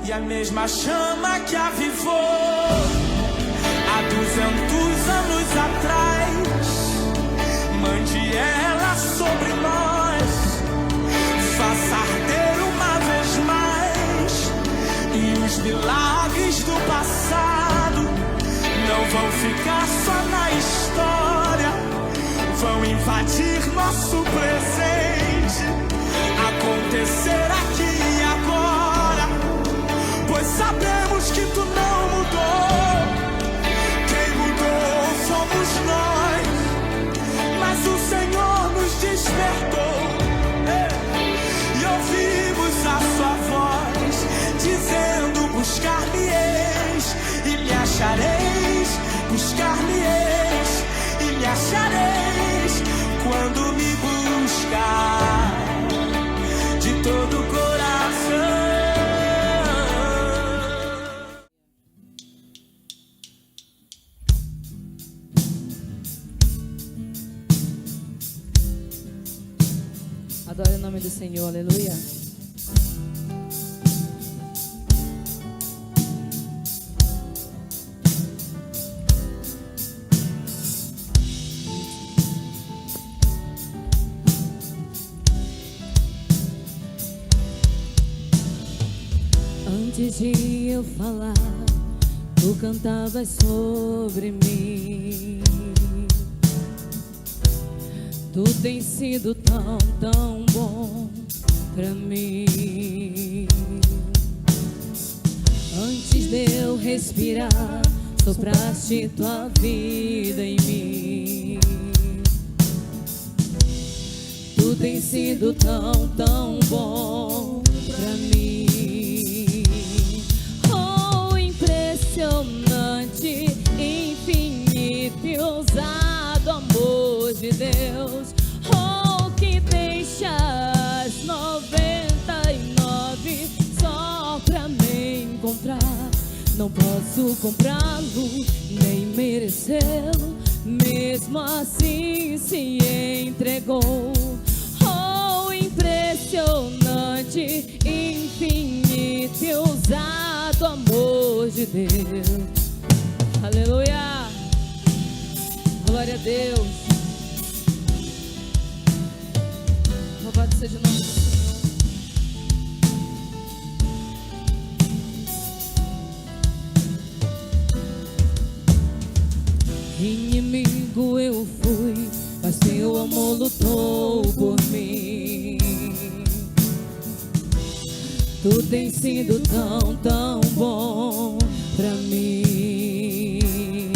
E a mesma chama que avivou há 200 anos atrás, mande ela sobre nós, faça arder uma vez mais. E os milagres do passado não vão ficar só na história, vão invadir nosso presente, acontecer aqui e agora, pois sabemos que tu não mudou. Quem mudou somos nós, mas o Senhor nos despertou e ouvimos a sua voz dizendo: buscar-me-eis e me achareis, buscar-me-eis e me achareis, quando me buscar de todo o coração. Adore o nome do Senhor, aleluia. Antes de eu falar, tu cantavas sobre mim. Tu tens sido tão, tão bom pra mim. Antes de eu respirar, sopraste tua vida em mim. Tu tens sido tão, tão bom pra mim. Oh, impressionante, infinito e ousado amor de Deus. Oh, que deixas 99 só pra me encontrar. Não posso comprá-lo, nem merecê-lo, mesmo assim se entregou. Oh, impressionante, infinito e ousado amor de Deus. Aleluia, glória a Deus. Louvado seja o nome do Senhor. Inimigo eu fui, mas teu amor lutou por mim. Tu tens sido tão, tão bom pra mim.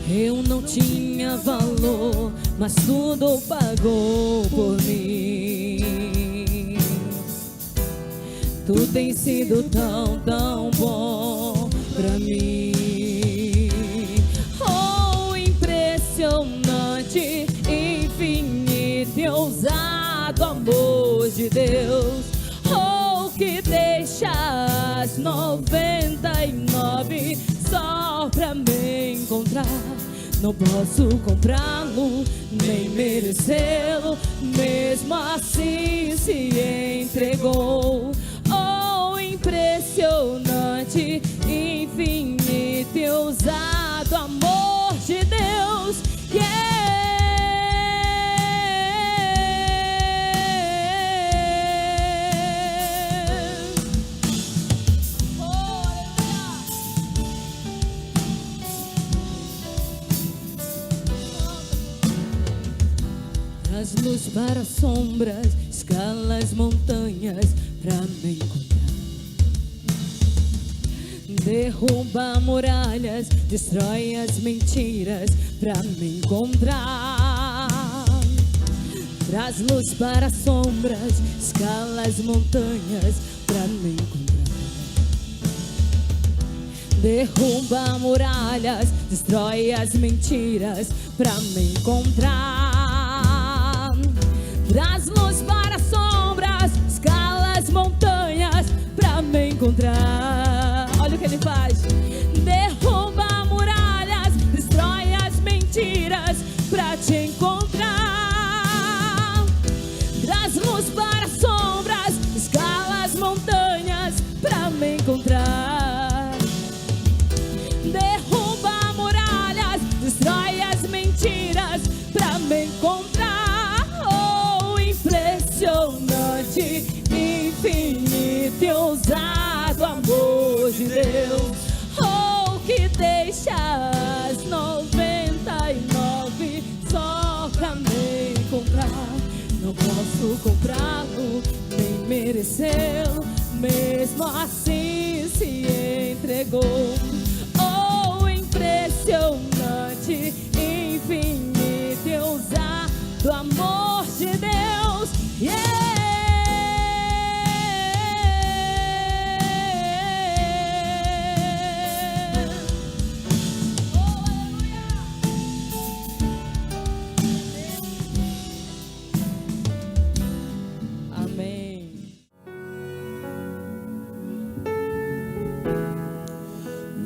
Eu não tinha valor, mas tudo pagou por mim. Tu tens sido tão, tão bom pra mim. Oh, impressionante, infinito e ousado amor de Deus. Oh, que deixas 99 só pra me encontrar. Não posso comprá-lo, nem merecê-lo, mesmo assim se entregou. Oh, impressionante, infinito e ousado amor de Deus. Yeah! Traz luz para sombras, escala as montanhas pra me encontrar. Derruba muralhas, destrói as mentiras pra me encontrar. Traz luz para sombras, escala as montanhas pra me encontrar. Derruba muralhas, destrói as mentiras pra me encontrar. Traz luz para sombras, escala as montanhas pra me encontrar. Olha o que ele faz. Derruba muralhas, destrói as mentiras pra te encontrar. Traz luz para sombras, escala as montanhas me encontrar. Derruba muralhas, destrói as mentiras pra me encontrar. Oh, impressionante, infinito e ousado amor de Deus. Oh, que deixa as 99 só pra me encontrar. Não posso comprá-lo, nem merecê-lo, mesmo assim se entregou. Oh, impressionante, infinito e ousado amor de Deus. Yeah!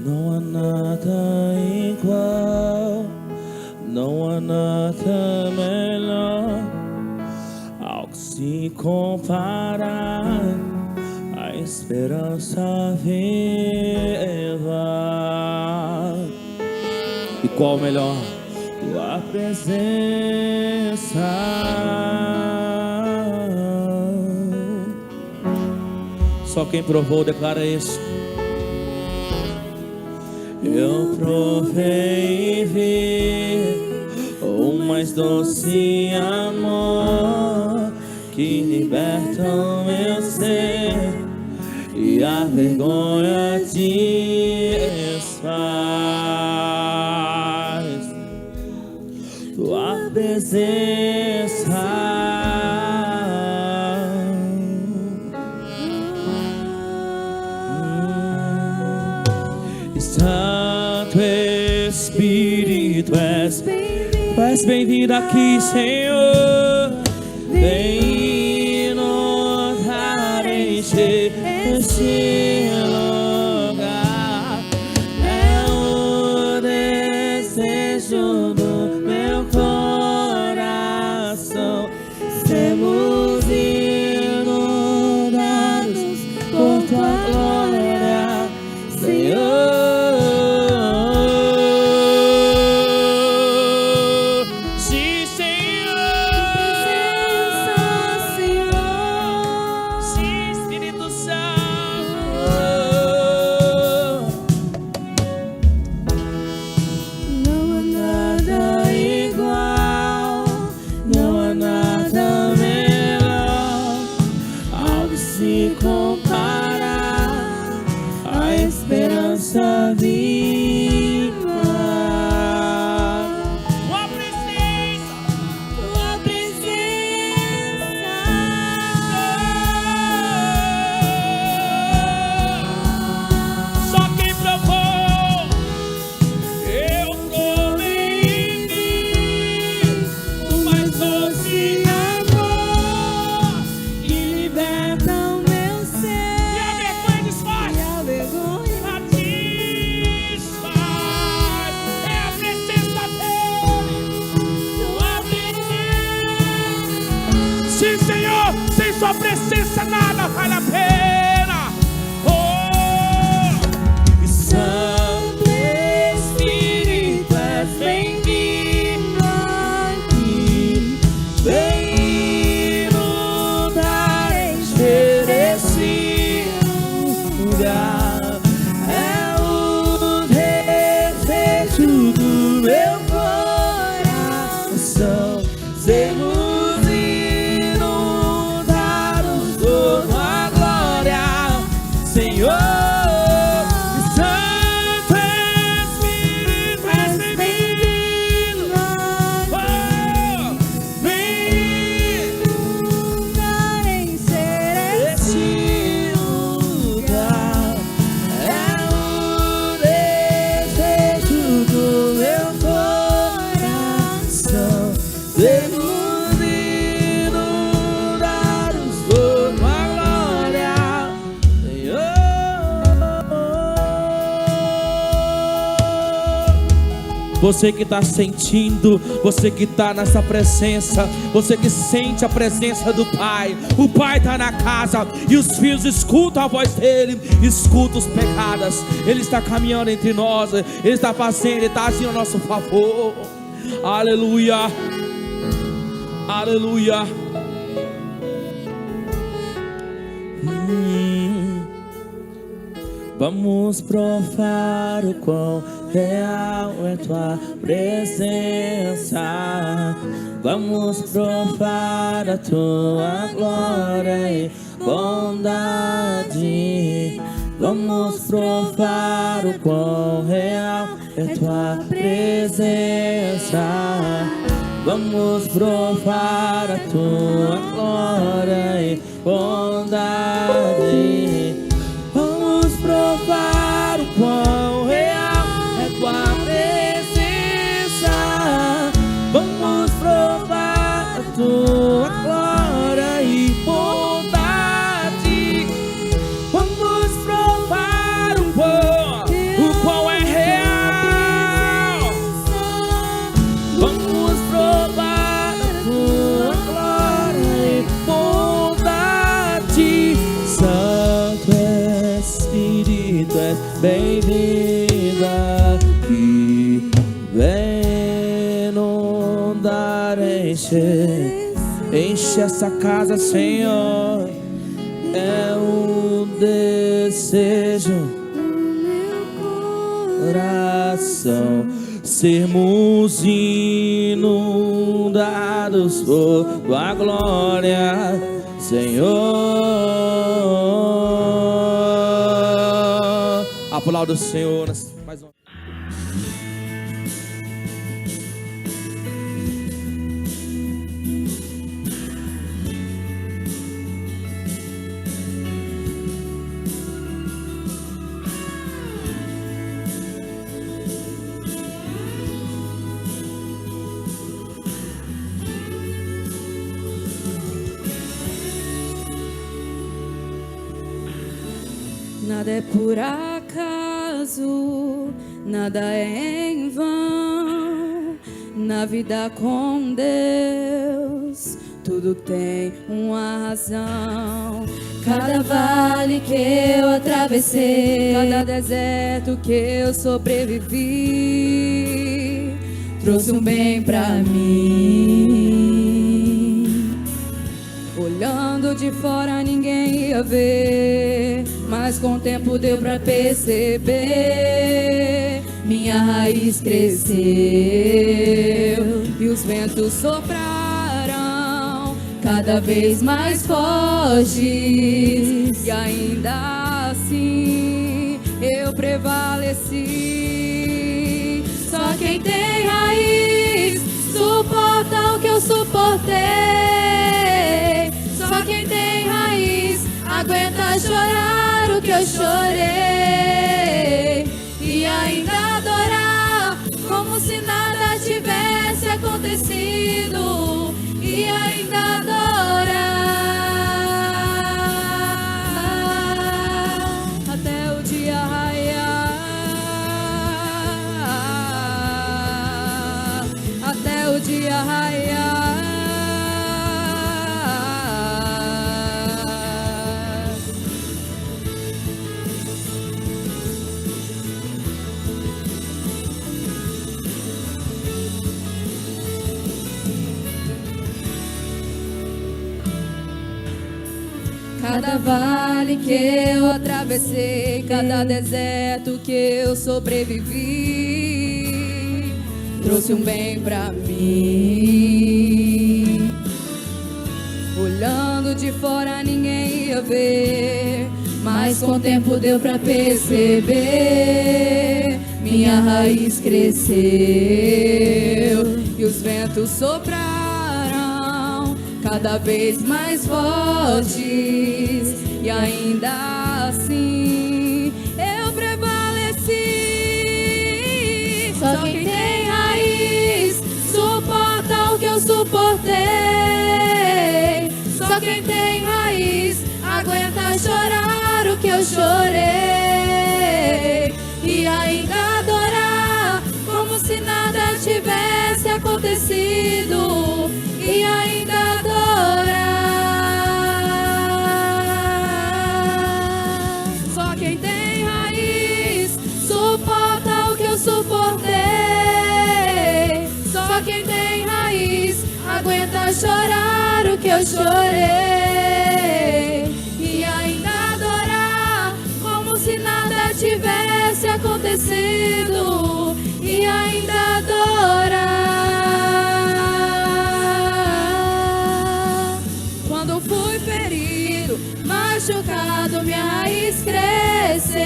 Não há nada igual, não há nada melhor ao que se comparar. A esperança viva. E qual melhor? Tua presença. Só quem provou declara isso. Eu provei e vi o mais doce amor que liberta o meu ser e a vergonha desfaz. Tua presença. Santo Espírito, tu és bem-vindo aqui, Senhor. Vem inundar, encher este lugar. É o desejo do meu coração. Sermos inundados por tua glória, Senhor. Sim, Senhor, sem sua presença nada vale a pena. Oh, Santo Espírito, és bem-vindo aqui. Vem inundar, encher esse lugar. É o desejo do meu coração. Sermos inundados por tua glória. Você que está sentindo, você que está nessa presença, você que sente a presença do Pai. O Pai está na casa e os filhos escutam a voz dele, escutam os pecados. Ele está caminhando entre nós, Ele está fazendo, Ele está agindo a nosso favor. Aleluia, aleluia. Vamos provar o quão real é tua presença. Vamos provar a tua glória e bondade. Vamos provar o quão real é tua presença. Vamos provar a tua glória e bondade. Vamos provar o quão real é tua presença. Vamos provar a tua glória e bondade. Vamos provar o quão é real. Vamos provar a tua glória e bondade. Santo Espírito, és bem-vinda aqui. Vem inundar, enche essa casa, Senhor. É um desejo coração sermos inundados por tua glória, Senhor. Aplauda o Senhor. Mais uma. Nada é por acaso, nada é em vão. Na vida com Deus, tudo tem uma razão. Cada vale que eu atravessei, cada deserto que eu sobrevivi, trouxe um bem pra mim. Olhando de fora ninguém ia ver, mas com o tempo deu pra perceber. Minha raiz cresceu e os ventos sopraram cada vez mais fortes, e ainda assim eu prevaleci. Só quem tem raiz suporta o que eu suportei. Só quem tem raiz aguenta chorar o que eu chorei, e ainda adorar como se nada tivesse acontecido, e ainda adorar até o dia raiar, até o dia raiar. Cada vale que eu atravessei, cada deserto que eu sobrevivi, trouxe um bem pra mim. Olhando de fora ninguém ia ver, mas com o tempo deu pra perceber. Minha raiz cresceu e os ventos sopraram cada vez mais fortes, e ainda assim eu prevaleci. Só quem tem raiz suporta o que eu suportei. Só quem tem raiz aguenta chorar o que eu chorei, e ainda adorar como se nada quem tem raiz suporta o que eu suportei. Só quem tem raiz aguenta chorar o que eu chorei. E ainda adorar como se nada tivesse acontecido. E ainda adorar. Quando fui ferido, machucado, minha raiz cresceu.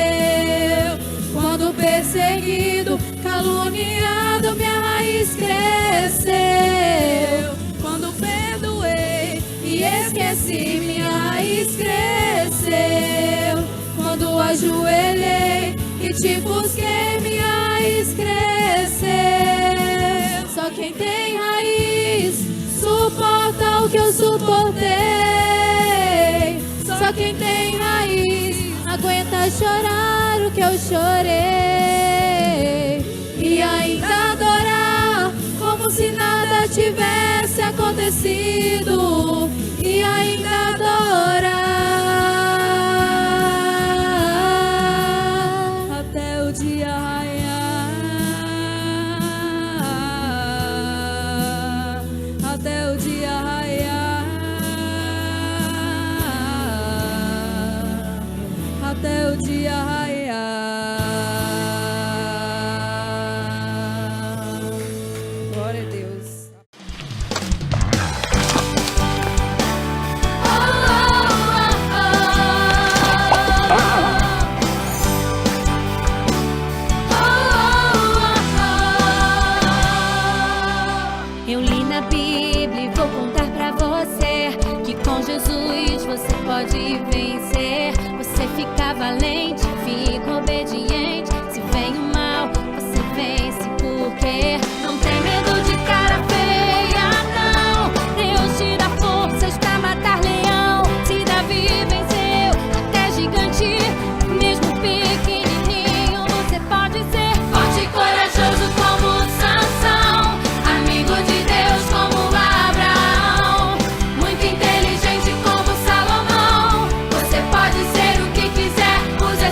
Quando perseguido, caluniado, minha raiz cresceu. Quando perdoei e esqueci, minha raiz cresceu. Quando ajoelhei e te busquei, minha raiz cresceu. Só quem tem raiz suporta o que eu suportei. Só quem tem raiz aguenta chorar o que eu chorei. E ainda adorar como se nada tivesse acontecido. E ainda adorar até o dia raiar. Até o dia raiar. Até o dia raiar. Glória a Deus. Eu li na Bíblia e vou contar pra você que com Jesus você pode vencer. Você fica valente, fica obediente. Se vem o mal, você vence, porque não tem medo de cara feia, não. Deus te dá forças pra matar leão. Se Davi venceu até gigante, mesmo pequenininho, você pode ser forte e corajoso como Sansão, amigo de Deus como Abraão, muito inteligente como Salomão. Você pode ser o que quiser, use a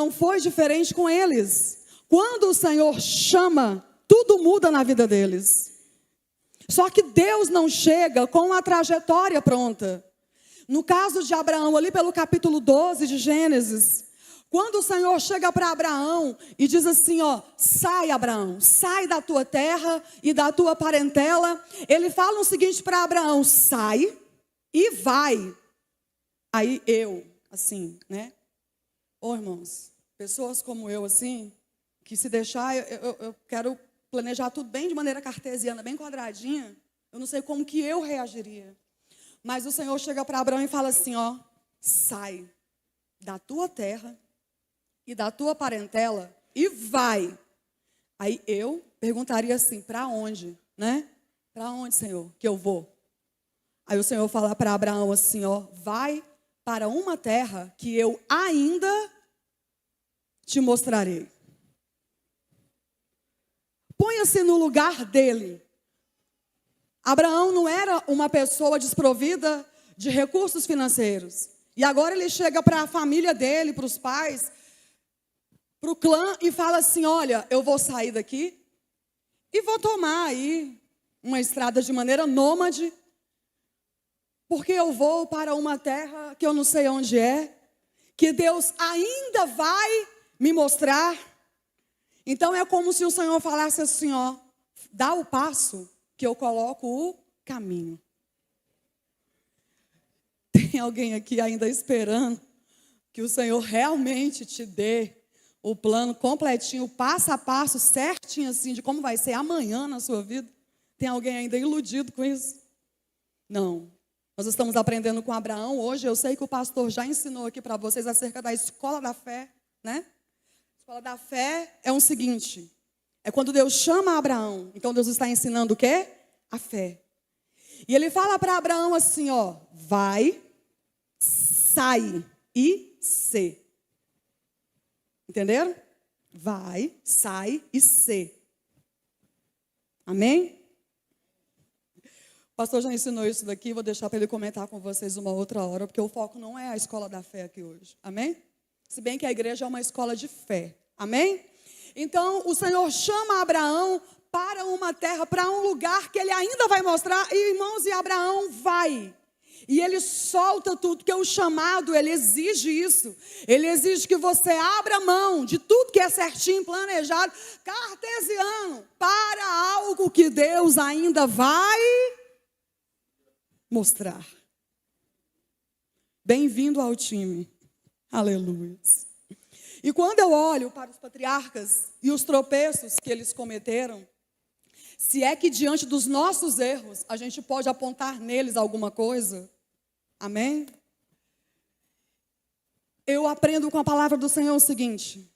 não foi diferente com eles. Quando o Senhor chama, tudo muda na vida deles. Só que Deus não chega com a trajetória pronta. No caso de Abraão, ali pelo capítulo 12 de Gênesis, quando o Senhor chega para Abraão e diz assim, ó, sai Abraão, sai da tua terra e da tua parentela. Ele fala o seguinte para Abraão, sai e vai. Aí eu, assim, né? Ô irmãos, pessoas como eu, assim, que se deixar, eu quero planejar tudo bem de maneira cartesiana, bem quadradinha. Eu não sei como que eu reagiria. Mas o Senhor chega para Abraão e fala assim, ó, sai da tua terra e da tua parentela e vai. Aí eu perguntaria assim, para onde, né? Para onde, Senhor, que eu vou? Aí o Senhor fala para Abraão assim, ó, vai para uma terra que eu ainda te mostrarei. Ponha-se no lugar dele. Abraão não era uma pessoa desprovida de recursos financeiros. E agora ele chega para a família dele, para os pais, para o clã e fala assim, olha, eu vou sair daqui e vou tomar aí uma estrada de maneira nômade, porque eu vou para uma terra que eu não sei onde é, que Deus ainda vai me mostrar. Então é como se o Senhor falasse assim, ó, dá o passo que eu coloco o caminho. Tem alguém aqui ainda esperando que o Senhor realmente te dê o plano completinho, passo a passo, certinho assim, de como vai ser amanhã na sua vida? Tem alguém ainda iludido com isso? Não. Nós estamos aprendendo com Abraão hoje. Eu sei que o pastor já ensinou aqui para vocês acerca da escola da fé, né? A escola da fé é o seguinte, é quando Deus chama Abraão. Então Deus está ensinando o quê? A fé. E ele fala para Abraão assim, ó, vai, sai e sê. Entenderam? Vai, sai e sê. Amém? O pastor já ensinou isso daqui, vou deixar para ele comentar com vocês uma outra hora, porque o foco não é a escola da fé aqui hoje. Amém? Se bem que a igreja é uma escola de fé. Amém? Então, o Senhor chama Abraão para uma terra, para um lugar que ele ainda vai mostrar. E, irmãos, e Abraão vai. E ele solta tudo, porque o chamado, ele exige isso. Ele exige que você abra mão de tudo que é certinho, planejado, cartesiano, para algo que Deus ainda vai mostrar. Bem-vindo ao time. Aleluia. E quando eu olho para os patriarcas e os tropeços que eles cometeram, se é que diante dos nossos erros a gente pode apontar neles alguma coisa, amém? Eu aprendo com a palavra do Senhor o seguinte,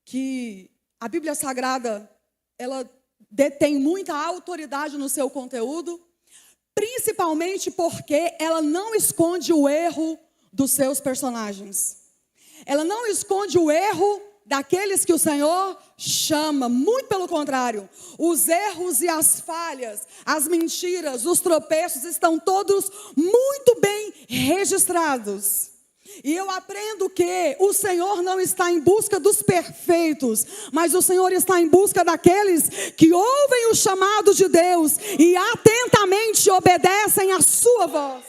que a Bíblia Sagrada, ela detém muita autoridade no seu conteúdo, principalmente porque ela não esconde o erro dos seus personagens. Ela não esconde o erro daqueles que o Senhor chama, muito pelo contrário. Os erros e as falhas, as mentiras, os tropeços estão todos muito bem registrados. E eu aprendo que o Senhor não está em busca dos perfeitos, mas o Senhor está em busca daqueles que ouvem o chamado de Deus e atentamente obedecem a sua voz.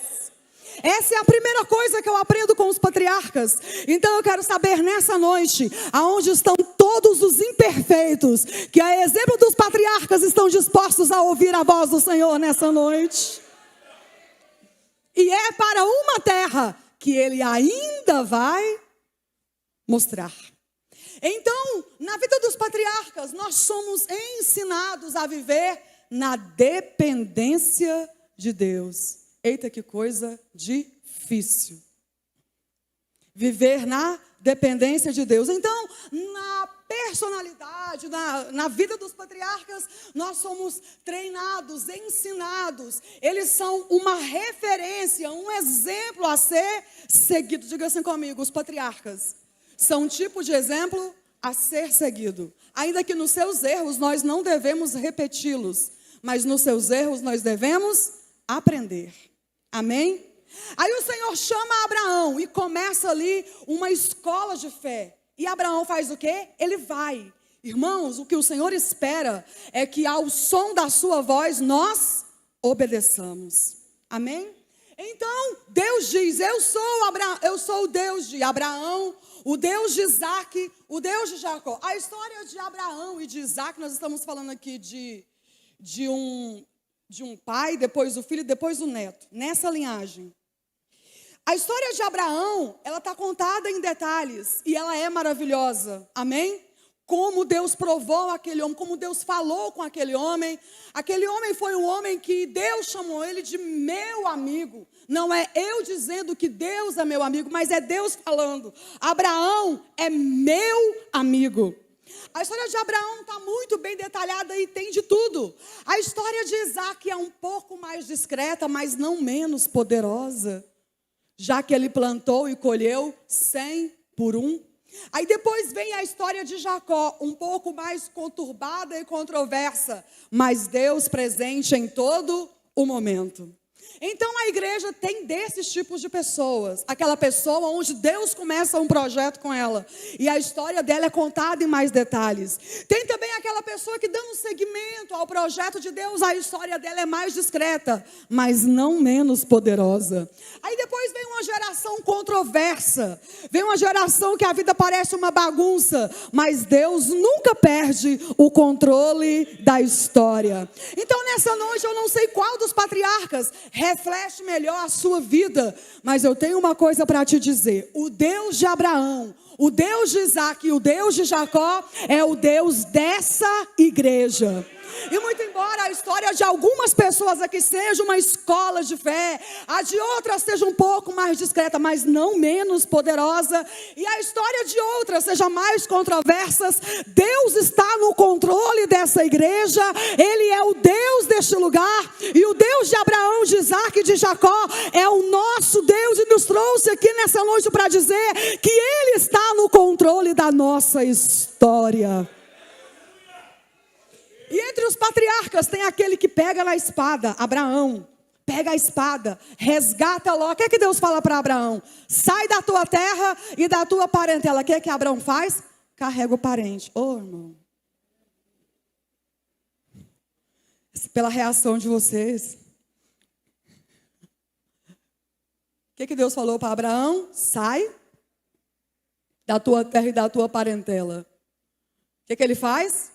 Essa é a primeira coisa que eu aprendo com os patriarcas. Então eu quero saber nessa noite, aonde estão todos os imperfeitos, que a exemplo dos patriarcas estão dispostos a ouvir a voz do Senhor nessa noite. E é para uma terra que Ele ainda vai mostrar. Então, na vida dos patriarcas, nós somos ensinados a viver na dependência de Deus. Eita, que coisa difícil. Viver na dependência de Deus. Então, na personalidade, na vida dos patriarcas, nós somos treinados, ensinados. Eles são uma referência, um exemplo a ser seguido. Diga assim comigo, os patriarcas são um tipo de exemplo a ser seguido. Ainda que nos seus erros nós não devemos repeti-los, mas nos seus erros nós devemos aprender. Amém? Aí o Senhor chama Abraão e começa ali uma escola de fé. E Abraão faz o quê? Ele vai. Irmãos, o que o Senhor espera é que ao som da sua voz nós obedeçamos. Amém? Então, Deus diz, eu sou o Deus de Abraão, o Deus de Isaac, o Deus de Jacó. A história de Abraão e de Isaac, nós estamos falando aqui de um pai, depois o filho, depois o neto, nessa linhagem. A história de Abraão, ela está contada em detalhes e ela é maravilhosa, amém? Como Deus provou aquele homem, como Deus falou com aquele homem. Aquele homem foi um homem que Deus chamou ele de meu amigo. Não é eu dizendo que Deus é meu amigo, mas é Deus falando. Abraão é meu amigo. A história de Abraão está muito bem detalhada e tem de tudo. A história de Isaac é um pouco mais discreta, mas não menos poderosa. Já que ele plantou e colheu 100 por 1. Aí depois vem a história de Jacó, um pouco mais conturbada e controversa, mas Deus presente em todo o momento. Então a igreja tem desses tipos de pessoas. Aquela pessoa onde Deus começa um projeto com ela e a história dela é contada em mais detalhes. Tem também aquela pessoa que, dando seguimento ao projeto de Deus, a história dela é mais discreta, mas não menos poderosa. Aí depois vem uma geração controversa. Vem uma geração que a vida parece uma bagunça, mas Deus nunca perde o controle da história. Então nessa noite eu não sei qual dos patriarcas reflete melhor a sua vida, mas eu tenho uma coisa para te dizer: o Deus de Abraão, o Deus de Isaac e o Deus de Jacó é o Deus dessa igreja. E muito embora a história de algumas pessoas aqui seja uma escola de fé, a de outras seja um pouco mais discreta, mas não menos poderosa, e a história de outras seja mais controversa, Deus está no controle dessa igreja. Ele é o Deus deste lugar, e o Deus de Abraão, de Isaac e de Jacó é o nosso Deus, e nos trouxe aqui nessa noite para dizer que Ele está no controle da nossa história. E entre os patriarcas tem aquele que pega na espada. Abraão pega a espada, resgata Ló. O que é que Deus fala para Abraão? Sai da tua terra e da tua parentela. O que é que Abraão faz? Carrega o parente. Ô, irmão, pela reação de vocês, o que é que Deus falou para Abraão? Sai da tua terra e da tua parentela. O que é que ele faz?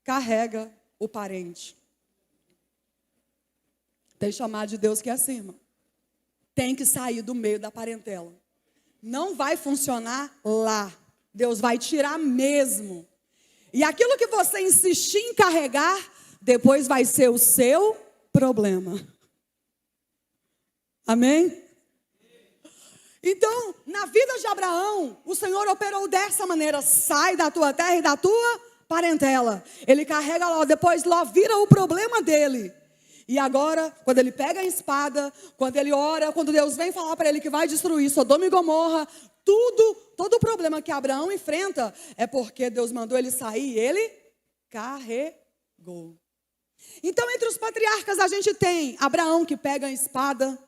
Carrega o parente. Tem chamado de Deus que é assim, irmão. Tem que sair do meio da parentela. Não vai funcionar lá. Deus vai tirar mesmo. E aquilo que você insistir em carregar, depois vai ser o seu problema. Amém? Então, na vida de Abraão, o Senhor operou dessa maneira: sai da tua terra e da tua parentela. Ele carrega Ló, depois Ló vira o problema dele. E agora, quando ele pega a espada, quando ele ora, quando Deus vem falar para ele que vai destruir Sodoma e Gomorra, todo o problema que Abraão enfrenta é porque Deus mandou ele sair e ele carregou. Então, entre os patriarcas a gente tem Abraão que pega a espada,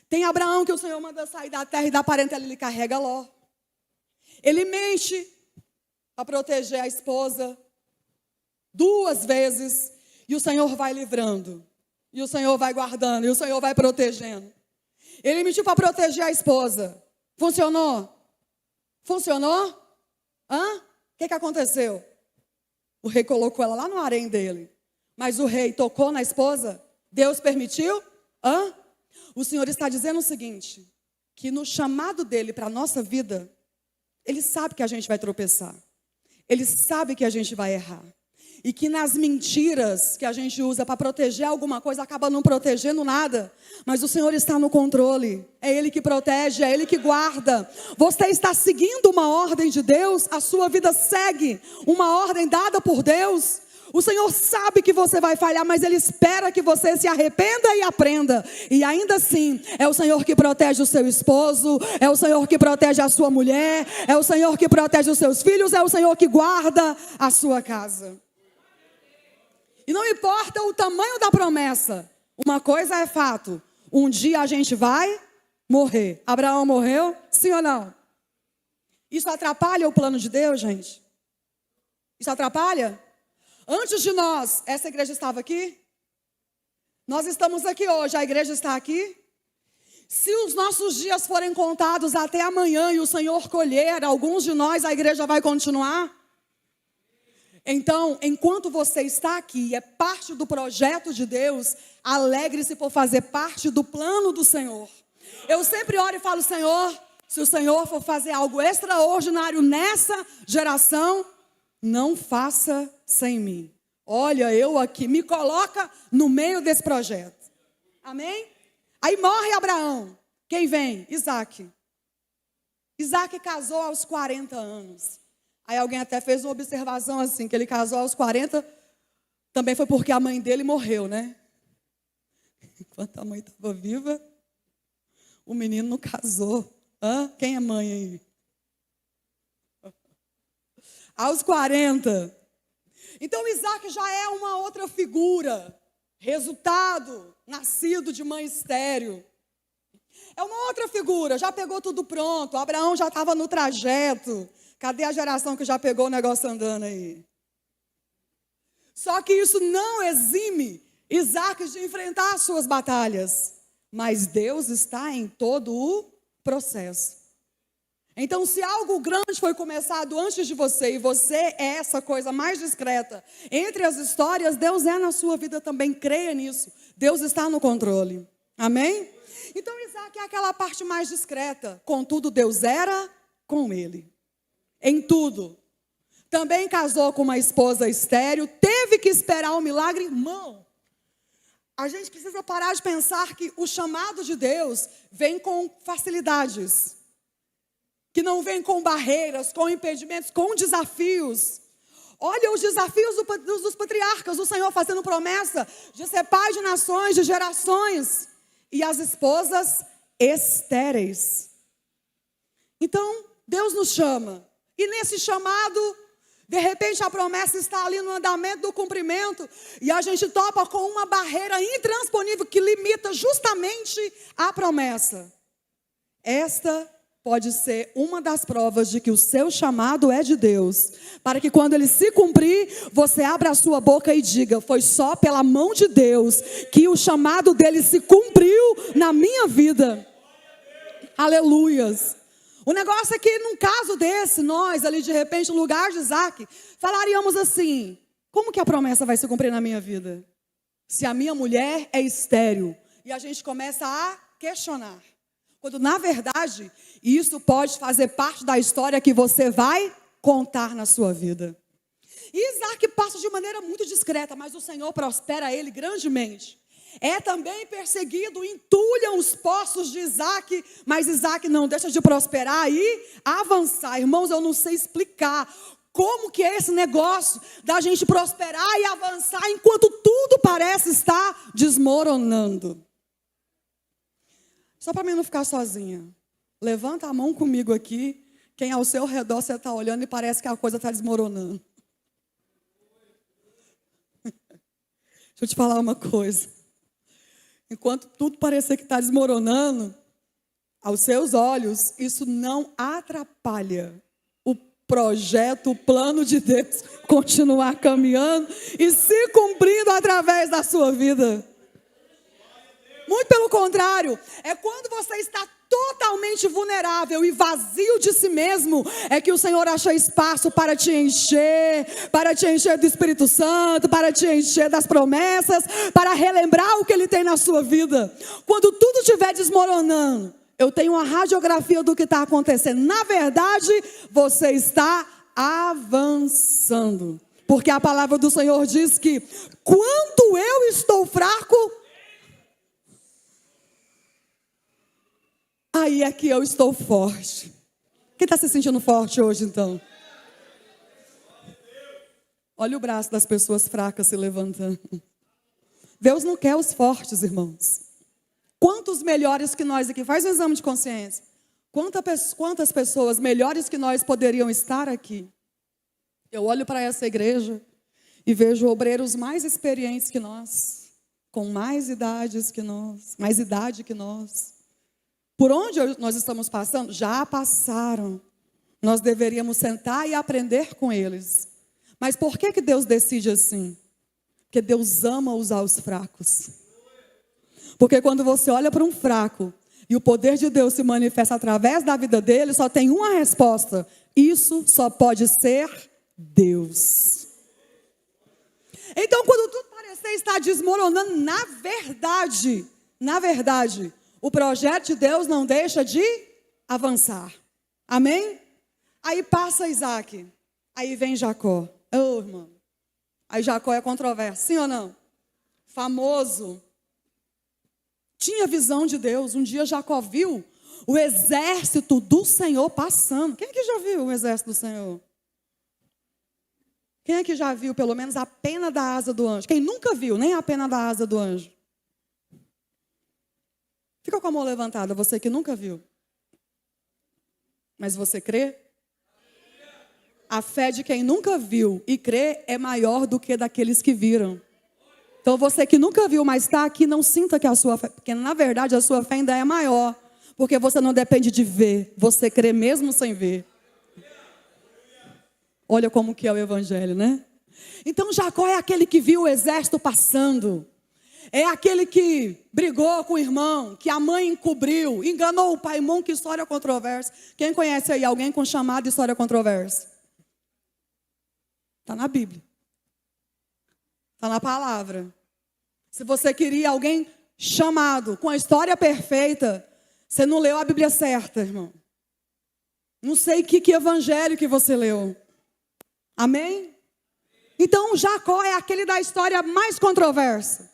tem Abraão que o Senhor manda sair da terra e da parentela, ele carrega Ló. Ele mente para proteger a esposa 2 vezes, e o Senhor vai livrando, e o Senhor vai guardando, e o Senhor vai protegendo. Ele mentiu para proteger a esposa. Funcionou? Funcionou? O que aconteceu? O rei colocou ela lá no harém dele, mas o rei tocou na esposa? Deus permitiu? O Senhor está dizendo o seguinte, que no chamado dele para a nossa vida, Ele sabe que a gente vai tropeçar. Ele sabe que a gente vai errar. E que nas mentiras que a gente usa para proteger alguma coisa, acaba não protegendo nada. Mas o Senhor está no controle. É Ele que protege, é Ele que guarda. Você está seguindo uma ordem de Deus, a sua vida segue uma ordem dada por Deus. O Senhor sabe que você vai falhar, mas Ele espera que você se arrependa e aprenda. E ainda assim, é o Senhor que protege o seu esposo, é o Senhor que protege a sua mulher, é o Senhor que protege os seus filhos, é o Senhor que guarda a sua casa. E não importa o tamanho da promessa, uma coisa é fato: Um dia a gente vai morrer. Abraão morreu? Sim ou não? Isso atrapalha o plano de Deus, gente? Isso atrapalha? Antes de nós, essa igreja estava aqui? Nós estamos aqui hoje, a igreja está aqui? Se os nossos dias forem contados até amanhã e o Senhor colher alguns de nós, a igreja vai continuar? Então, enquanto você está aqui e é parte do projeto de Deus, alegre-se por fazer parte do plano do Senhor. Eu sempre oro e falo, Senhor, se o Senhor for fazer algo extraordinário nessa geração, não faça sem mim. Olha, eu aqui, me coloca no meio desse projeto. Amém? Aí morre Abraão. Quem vem? Isaac. Isaac casou aos 40 anos. Aí alguém até fez uma observação assim, que ele casou aos 40, também foi porque a mãe dele morreu, né? Enquanto a mãe estava viva, o menino não casou. Quem é mãe aí? Aos 40. Então Isaac já é uma outra figura, resultado, nascido de mãe estéril. É uma outra figura, já pegou tudo pronto, Abraão já estava no trajeto. Cadê a geração que já pegou o negócio andando aí? Só que isso não exime Isaac de enfrentar as suas batalhas. Mas Deus está em todo o processo. Então, se algo grande foi começado antes de você, e você é essa coisa mais discreta entre as histórias, Deus é na sua vida também, creia nisso. Deus está no controle. Amém? Então, Isaac é aquela parte mais discreta. Contudo, Deus era com ele. Em tudo. Também casou com uma esposa estéril, teve que esperar o milagre, irmão. A gente precisa parar de pensar que o chamado de Deus vem com facilidades. Que não vem com barreiras, com impedimentos, com desafios. Olha os desafios dos patriarcas, o Senhor fazendo promessa de ser pai de nações, de gerações. E as esposas estéreis. Então, Deus nos chama. E nesse chamado, de repente a promessa está ali no andamento do cumprimento. E a gente topa com uma barreira intransponível que limita justamente a promessa. Esta pode ser uma das provas de que o seu chamado é de Deus. Para que quando ele se cumprir, você abra a sua boca e diga, foi só pela mão de Deus que o chamado dele se cumpriu na minha vida. Aleluias. O negócio é que num caso desse, nós ali de repente no lugar de Isaac, falaríamos assim, como que a promessa vai se cumprir na minha vida? Se a minha mulher é estéril. E a gente começa a questionar. Quando, na verdade, isso pode fazer parte da história que você vai contar na sua vida. E Isaac passa de maneira muito discreta, mas o Senhor prospera ele grandemente. É também perseguido, entulham os poços de Isaac, mas Isaac não deixa de prosperar e avançar. Irmãos, eu não sei explicar como que é esse negócio da gente prosperar e avançar enquanto tudo parece estar desmoronando. Só para mim não ficar sozinha. Levanta a mão comigo aqui. Quem ao seu redor você está olhando e parece que a coisa está desmoronando. Deixa eu te falar uma coisa. Enquanto tudo parecer que está desmoronando, aos seus olhos, isso não atrapalha o projeto, o plano de Deus continuar caminhando e se cumprindo através da sua vida. Muito pelo contrário, é quando você está totalmente vulnerável e vazio de si mesmo, é que o Senhor acha espaço para te encher do Espírito Santo, para te encher das promessas, para relembrar o que Ele tem na sua vida. Quando tudo estiver desmoronando, eu tenho uma radiografia do que está acontecendo. Na verdade, você está avançando. Porque a palavra do Senhor diz que quando eu estou fraco, aí é que eu estou forte. Quem está se sentindo forte hoje, então? Olha o braço das pessoas fracas se levantando. Deus não quer os fortes, irmãos. Quantos melhores que nós aqui? Faz um exame de consciência. Quantas pessoas melhores que nós poderiam estar aqui? Eu olho para essa igreja e vejo obreiros mais experientes que nós. com mais idade que nós. Por onde nós estamos passando? Já passaram. Nós deveríamos sentar e aprender com eles. Mas por que Deus decide assim? Porque Deus ama usar os fracos. Porque quando você olha para um fraco e o poder de Deus se manifesta através da vida dele, só tem uma resposta: isso só pode ser Deus. Então, quando tudo parecer estar desmoronando, na verdade, o projeto de Deus não deixa de avançar. Amém? Aí passa Isaac, aí vem Jacó. Ô, irmão, aí Jacó é controverso, sim ou não? Famoso. Tinha visão de Deus. Um dia Jacó viu o exército do Senhor passando. Quem é que já viu o exército do Senhor? Quem é que já viu pelo menos a pena da asa do anjo? Quem nunca viu nem a pena da asa do anjo? Fica com a mão levantada, você que nunca viu. Mas você crê? A fé de quem nunca viu e crê é maior do que daqueles que viram. Então você que nunca viu, mas está aqui, não sinta que a sua fé, porque na verdade a sua fé ainda é maior. Porque você não depende de ver, você crê mesmo sem ver. Olha como que é o evangelho, né? Então Jacó é aquele que viu o exército passando. É aquele que brigou com o irmão, que a mãe encobriu, enganou o pai. Irmão, que história controversa. Quem conhece aí alguém com chamada de história controversa? Está na Bíblia. Está na palavra. Se você queria alguém chamado com a história perfeita, você não leu a Bíblia certa, irmão. Não sei que evangelho que você leu. Amém? Então Jacó é aquele da história mais controversa.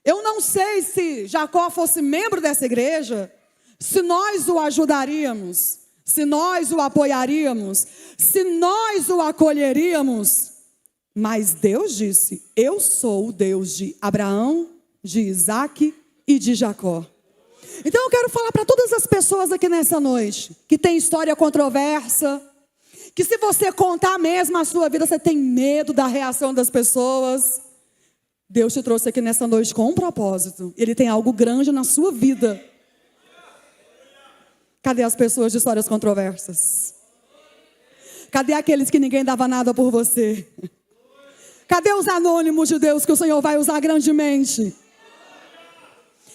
Eu não sei se Jacó fosse membro dessa igreja, se nós o ajudaríamos, se nós o apoiaríamos, se nós o acolheríamos. Mas Deus disse: eu sou o Deus de Abraão, de Isaac e de Jacó. Então eu quero falar para todas as pessoas aqui nessa noite, que tem história controversa, que se você contar mesmo a sua vida, você tem medo da reação das pessoas. Deus te trouxe aqui nessa noite com um propósito. Ele tem algo grande na sua vida. Cadê as pessoas de histórias controversas? Cadê aqueles que ninguém dava nada por você? Cadê os anônimos de Deus que o Senhor vai usar grandemente?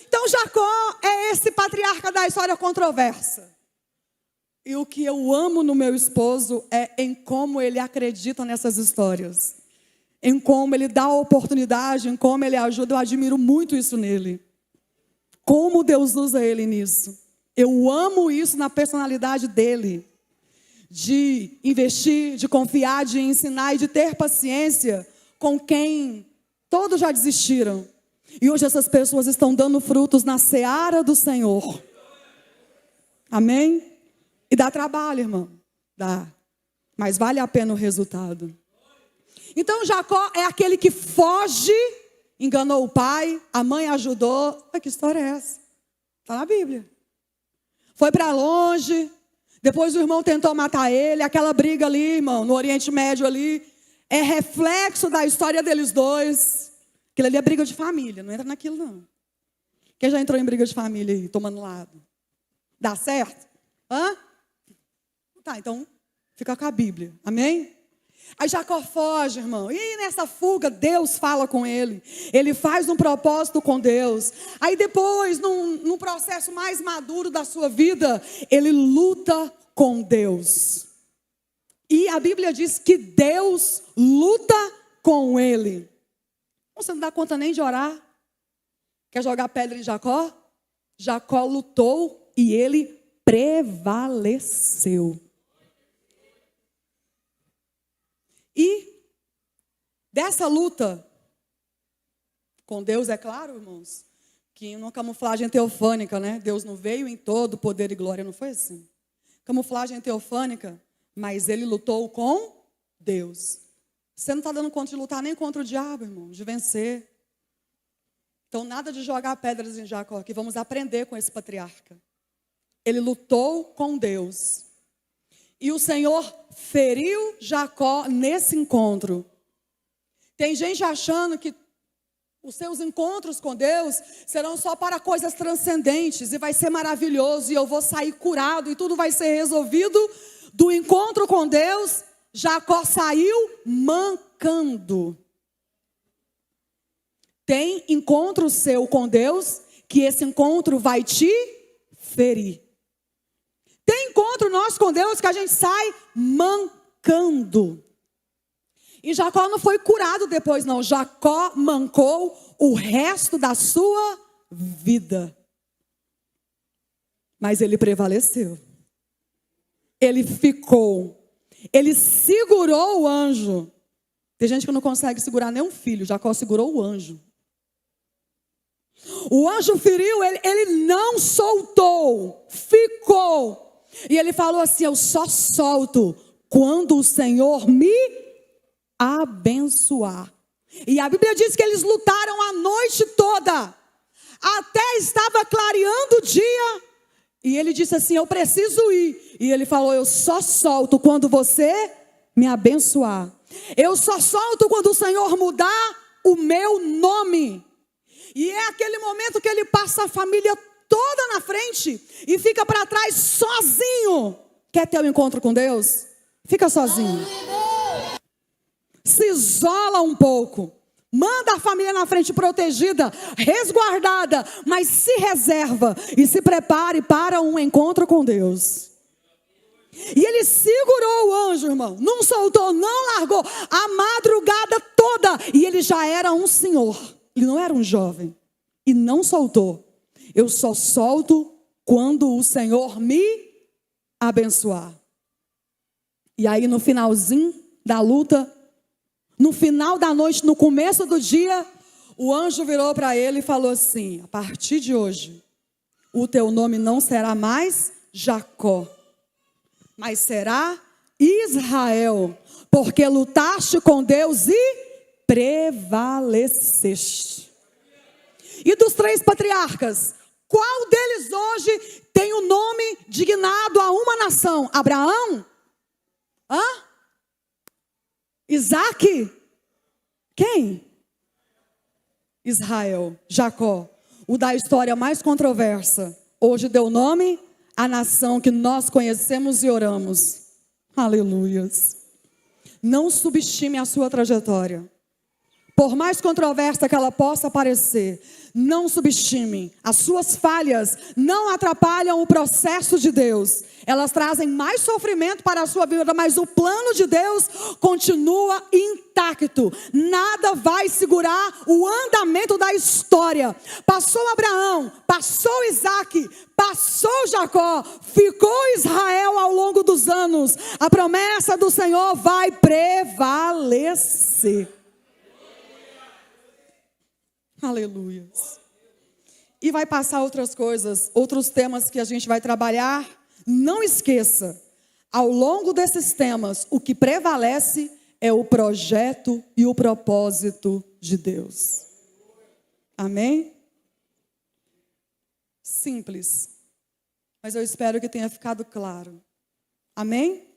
Então Jacó é esse patriarca da história controversa. E o que eu amo no meu esposo é em como ele acredita nessas histórias. Em como ele dá oportunidade, em como ele ajuda. Eu admiro muito isso nele. Como Deus usa ele nisso. Eu amo isso na personalidade dele. De investir, de confiar, de ensinar e de ter paciência com quem todos já desistiram. E hoje essas pessoas estão dando frutos na seara do Senhor. Amém? E dá trabalho, irmão. Dá. Mas vale a pena o resultado. Então Jacó é aquele que foge, enganou o pai, a mãe ajudou. Que história é essa? Está na Bíblia. Foi para longe, depois o irmão tentou matar ele, aquela briga ali, irmão, no Oriente Médio ali, é reflexo da história deles dois. Aquilo ali é briga de família, não entra naquilo não. Quem já entrou em briga de família aí, tomando lado? Dá certo? Hã? Tá, então fica com a Bíblia, amém? Aí Jacó foge, irmão. E nessa fuga, Deus fala com ele. Ele faz um propósito com Deus. Aí depois, num processo mais maduro da sua vida, ele luta com Deus. E a Bíblia diz que Deus luta com ele. Você não dá conta nem de orar. Quer jogar pedra em Jacó? Jacó lutou e ele prevaleceu. E dessa luta com Deus, é claro, irmãos, que numa camuflagem teofânica, né? Deus não veio em todo poder e glória, não foi assim. Camuflagem teofânica, mas ele lutou com Deus. Você não está dando conta de lutar nem contra o diabo, irmão, de vencer. Então nada de jogar pedras em Jacó, que vamos aprender com esse patriarca. Ele lutou com Deus. E o Senhor feriu Jacó nesse encontro. Tem gente achando que Os seus encontros com Deus serão só para coisas transcendentes e vai ser maravilhoso e eu vou sair curado e tudo vai ser resolvido. Do encontro com Deus, Jacó saiu mancando. Tem encontro seu com Deus, que esse encontro vai te ferir. Tem encontro nosso com Deus que a gente sai mancando. E Jacó não foi curado depois, não. Jacó mancou o resto da sua vida. Mas ele prevaleceu. Ele ficou. Ele segurou o anjo. Tem gente que não consegue segurar nem um filho. Jacó segurou o anjo. O anjo feriu, ele não soltou. Ficou. E ele falou assim: eu só solto quando o Senhor me abençoar. E a Bíblia diz que eles lutaram a noite toda, até estava clareando o dia, e ele disse assim: eu preciso ir. E ele falou: eu só solto quando você me abençoar. Eu só solto quando o Senhor mudar o meu nome. E é aquele momento que ele passa a família toda na frente e fica para trás sozinho. Quer ter um encontro com Deus? Fica sozinho. Se isola um pouco. Manda a família na frente protegida, resguardada, mas se reserva e se prepare para um encontro com Deus. E ele segurou o anjo, irmão. Não soltou, não largou. A madrugada toda. E ele já era um senhor. Ele não era um jovem. E não soltou. Eu só solto quando o Senhor me abençoar. E aí no finalzinho da luta, no final da noite, no começo do dia, o anjo virou para ele e falou assim: a partir de hoje, o teu nome não será mais Jacó, mas será Israel, porque lutaste com Deus e prevaleceste. E dos 3 patriarcas, qual deles hoje tem o nome dignado a uma nação? Abraão? Isaac? Quem? Israel, Jacó. O da história mais controversa. Hoje deu nome à nação que nós conhecemos e oramos. Aleluias. Não subestime a sua trajetória. Por mais controversa que ela possa parecer, não subestime. As suas falhas não atrapalham o processo de Deus. Elas trazem mais sofrimento para a sua vida, mas o plano de Deus continua intacto. Nada vai segurar o andamento da história. Passou Abraão, passou Isaac, passou Jacó, ficou Israel ao longo dos anos. A promessa do Senhor vai prevalecer. Aleluia. E vai passar outras coisas, outros temas que a gente vai trabalhar. Não esqueça, ao longo desses temas, o que prevalece é o projeto e o propósito de Deus. Amém? Simples, mas eu espero que tenha ficado claro. Amém?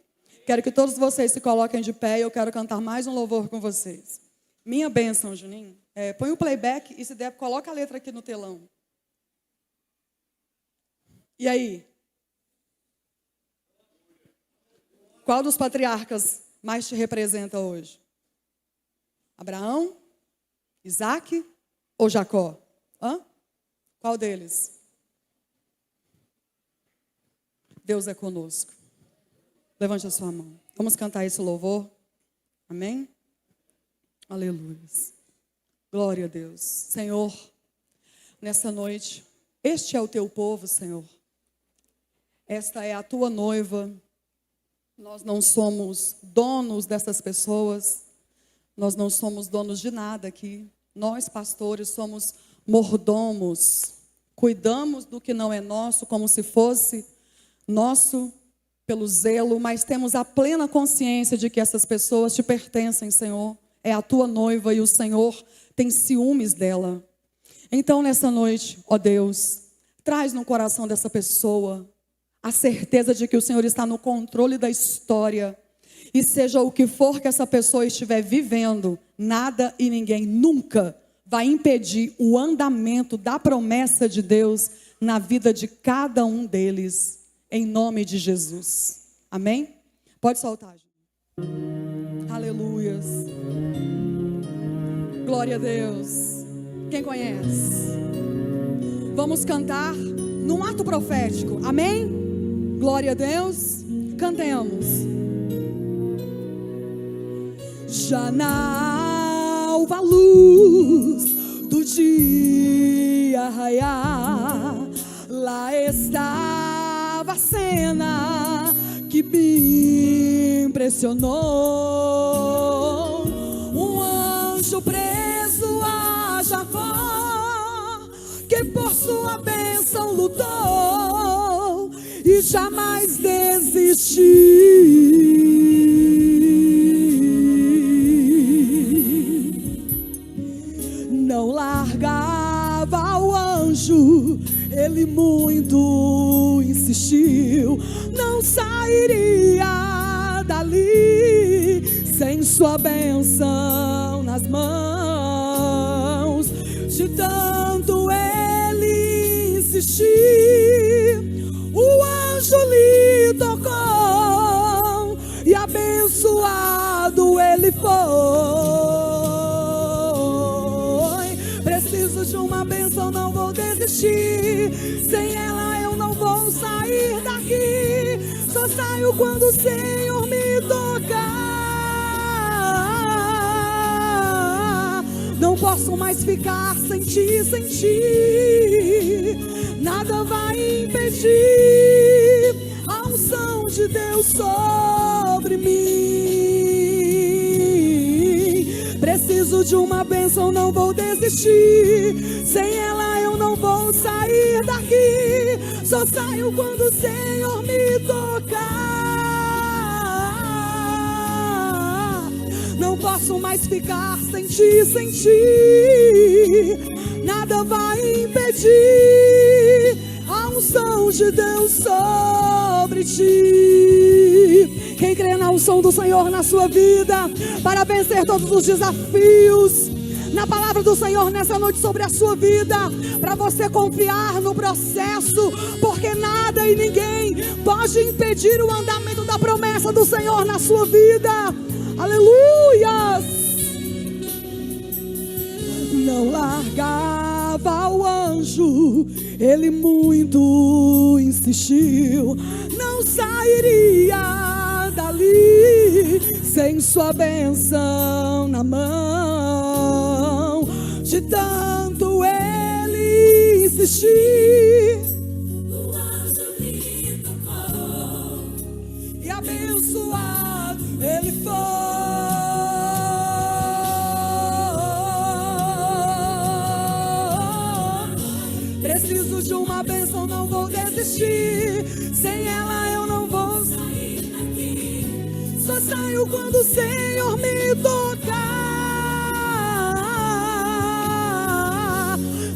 Quero que todos vocês se coloquem de pé e eu quero cantar mais um louvor com vocês. Minha bênção, Juninho. Põe o playback e se der, coloca a letra aqui no telão. E aí? Qual dos patriarcas mais te representa hoje? Abraão? Isaac ou Jacó? Qual deles? Deus é conosco. Levante a sua mão. Vamos cantar esse louvor. Amém? Aleluia. Glória a Deus. Senhor, nessa noite, este é o teu povo, Senhor. Esta é a tua noiva. Nós não somos donos dessas pessoas. Nós não somos donos de nada aqui. Nós, pastores, somos mordomos. Cuidamos do que não é nosso, como se fosse nosso pelo zelo, mas temos a plena consciência de que essas pessoas te pertencem, Senhor. É a tua noiva e o Senhor tem ciúmes dela. Então, nessa noite, ó Deus, traz no coração dessa pessoa a certeza de que o Senhor está no controle da história. E seja o que for que essa pessoa estiver vivendo, nada e ninguém nunca vai impedir o andamento da promessa de Deus na vida de cada um deles, em nome de Jesus. Amém? Pode soltar, gente. Aleluias. Glória a Deus. Quem conhece? Vamos cantar num ato profético. Amém? Glória a Deus. Cantemos. Já na alva luz do dia raiar, lá estava a cena que me impressionou. Um anjo preso a Jacó, que por sua bênção lutou e jamais desistiu. Não largava o anjo, ele muito insistiu. Não sairia dali sem sua bênção nas mãos. De tanto ele insistir, o anjo lhe tocou e abençoado ele foi. Preciso de uma bênção, não vou desistir. Sem ela eu não vou sair daqui. Só saio quando o Senhor me tocar. Não posso mais ficar sem ti, sem ti. Nada vai impedir a unção de Deus sobre mim. Preciso de uma bênção, não vou desistir. Sem ela eu não vou sair daqui. Só saio quando o Senhor me tocar. Não posso mais ficar sem ti, sem ti. Nada vai impedir a unção de Deus sobre ti. Quem crê na unção do Senhor na sua vida, para vencer todos os desafios, na palavra do Senhor nessa noite sobre a sua vida, para você confiar no processo, porque nada e ninguém pode impedir o andamento da promessa do Senhor na sua vida. Aleluia! Não largava o anjo, ele muito insistiu. Não sairia dali sem sua bênção na mão. De tanto ele insistir, o anjo lhe tocou e abençoado ele foi. Preciso de uma bênção, não vou desistir. Sem ela eu não vou sair daqui. Só saio quando o Senhor me tocar.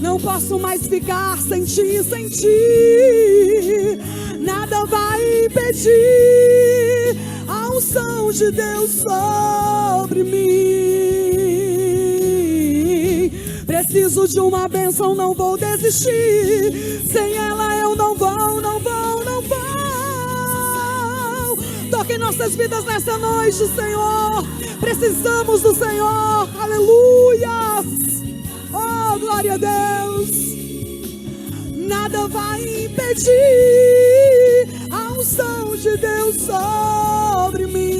Não posso mais ficar sem ti, sem ti. Nada vai impedir a unção de Deus sobre mim. Preciso de uma bênção, não vou desistir. Sem ela eu não vou, não vou, não vou. Toque em nossas vidas nessa noite, Senhor. Precisamos do Senhor. Aleluia. Oh, glória a Deus. Nada vai impedir a unção de Deus sobre mim.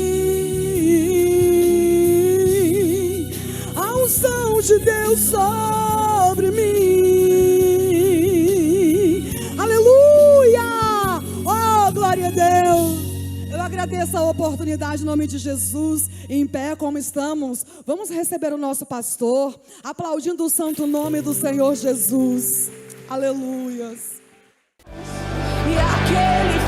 A unção de Deus sobre mim. Aleluia. Oh, glória a Deus. Eu agradeço a oportunidade em nome de Jesus. Em pé como estamos, vamos receber o nosso pastor, aplaudindo o santo nome do Senhor Jesus. Aleluias. E aquele